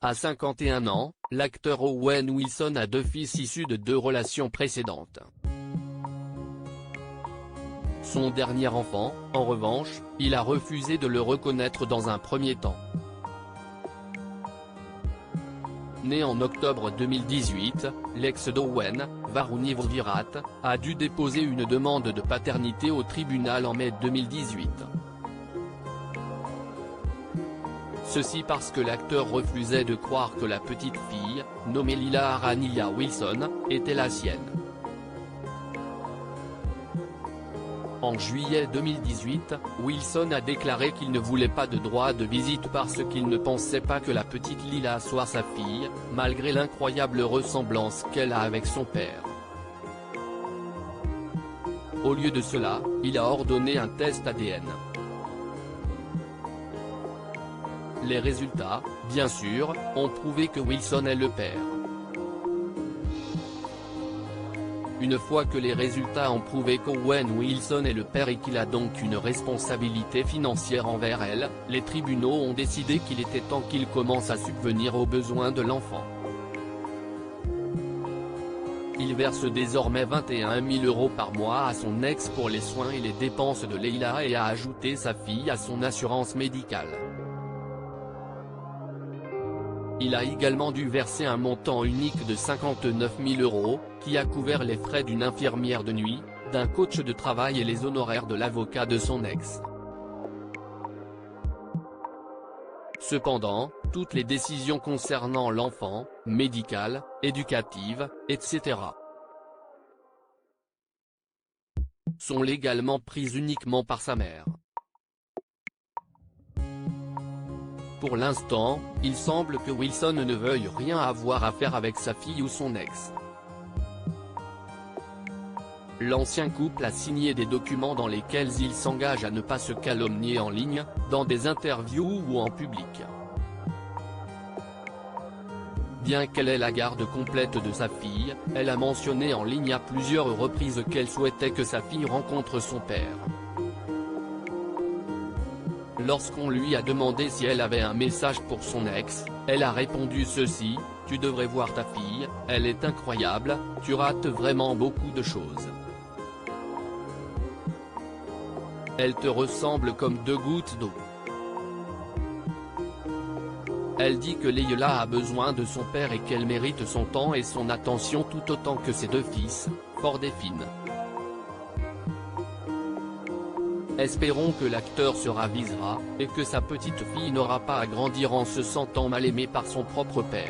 À 51 ans, l'acteur Owen Wilson a 2 fils issus de 2 relations précédentes. Son dernier enfant, en revanche, il a refusé de le reconnaître dans un premier temps. Né en octobre 2018, l'ex d'Owen, Varuni Virat, a dû déposer une demande de paternité au tribunal en mai 2018. Ceci parce que l'acteur refusait de croire que la petite fille, nommée Lila Arania Wilson, était la sienne. En juillet 2018, Wilson a déclaré qu'il ne voulait pas de droit de visite parce qu'il ne pensait pas que la petite Lila soit sa fille, malgré l'incroyable ressemblance qu'elle a avec son père. Au lieu de cela, il a ordonné un test ADN. Les résultats, bien sûr, ont prouvé que Wilson est le père. Une fois que les résultats ont prouvé qu'Owen Wilson est le père et qu'il a donc une responsabilité financière envers elle, les tribunaux ont décidé qu'il était temps qu'il commence à subvenir aux besoins de l'enfant. Il verse désormais 21 000 € par mois à son ex pour les soins et les dépenses de Leila et a ajouté sa fille à son assurance médicale. Il a également dû verser un montant unique de 59 000 €, qui a couvert les frais d'une infirmière de nuit, d'un coach de travail et les honoraires de l'avocat de son ex. Cependant, toutes les décisions concernant l'enfant, médicales, éducatives, etc., sont légalement prises uniquement par sa mère. Pour l'instant, il semble que Wilson ne veuille rien avoir à faire avec sa fille ou son ex. L'ancien couple a signé des documents dans lesquels il s'engage à ne pas se calomnier en ligne, dans des interviews ou en public. Bien qu'elle ait la garde complète de sa fille, elle a mentionné en ligne à plusieurs reprises qu'elle souhaitait que sa fille rencontre son père. Lorsqu'on lui a demandé si elle avait un message pour son ex, elle a répondu ceci: « Tu devrais voir ta fille, elle est incroyable, tu rates vraiment beaucoup de choses. Elle te ressemble comme 2 gouttes d'eau. » Elle dit que Leila a besoin de son père et qu'elle mérite son temps et son attention tout autant que ses 2 fils, Ford et Finn. Espérons que l'acteur se ravisera, et que sa petite fille n'aura pas à grandir en se sentant mal aimée par son propre père.